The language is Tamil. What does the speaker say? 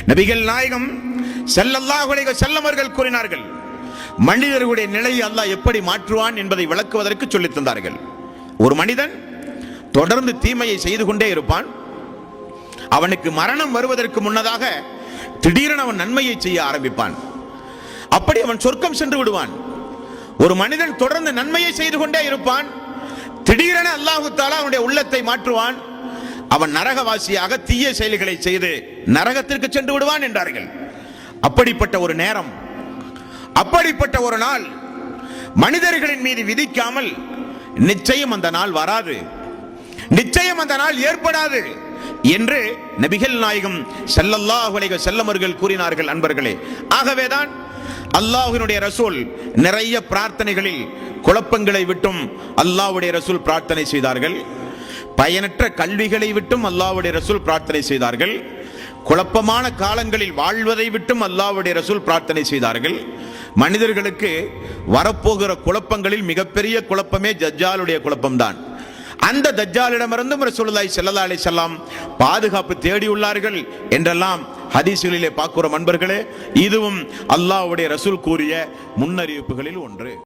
நபிகள் நாயகம் ஸல்லல்லாஹு அலைஹி வஸல்லம் அவர்கள் கூறினார்கள், மனிதர்களுடைய நிலையை அல்லாஹ் எப்படி மாற்றுவான் என்பதை விளக்குவதற்கு சொல்லித் தந்தார்கள். ஒரு மனிதன் தொடர்ந்து தீமையை செய்து கொண்டே இருப்பான். அவனுக்கு மரணம் வருவதற்கு முன்னதாக திடீரென அவன் நன்மையை செய்ய ஆரம்பிப்பான். அப்படி அவன் சொர்க்கம் சென்று விடுவான். ஒரு மனிதன் தொடர்ந்து நன்மையை செய்து கொண்டே இருப்பான். திடீரென அல்லாஹு தஆலா அவனுடைய உள்ளத்தை மாற்றுவான். அவன் நரகவாசியாக தீய செயல்களை செய்து நரகத்திற்கு சென்று விடுவான் என்றார்கள். அப்படிப்பட்ட ஒரு நேரம், அப்படிப்பட்ட ஒரு நாள் மனிதர்களின் மீது விதிக்காமல் நிச்சயம் அந்த நாள் வராது, நிச்சயம் அந்த நாள் ஏற்படாது என்று நபிகள் நாயகம் ஸல்லல்லாஹு அலைஹி வஸல்லம் அவர்கள் கூறினார்கள். அன்பர்களே, ஆகவேதான் அல்லாஹ்வினுடைய ரசூல் நிறைய பிரார்த்தனைகளில் குழப்பங்களை விட்டும் அல்லாஹ்வுடைய ரசூல் பிரார்த்தனை செய்தார்கள். பயனற்ற கல்விகளை விட்டும் அல்லாஹ்வுடைய ரசூல் பிரார்த்தனை செய்தார்கள். குழப்பமான காலங்களில் வாழ்வதை விட்டும் அல்லாஹ்வுடைய ரசூல் பிரார்த்தனை செய்தார்கள். மனிதர்களுக்கு வரப்போகிற குழப்பங்களில் மிகப்பெரிய குழப்பமே தஜ்ஜாலுடைய குழப்பம்தான். அந்த தஜ்ஜாலிடமிருந்தும் ரசூலுல்லாஹி ஸல்லல்லாஹு அலைஹி வஸல்லம் பாதுகாப்பு தேடியுள்ளார்கள் என்றெல்லாம் ஹதீஸ்களிலே பார்க்கிறோம். அன்பர்களே, இதுவும் அல்லாஹ்வுடைய ரசூல் கூறிய முன்னறிவிப்புகளில் ஒன்று.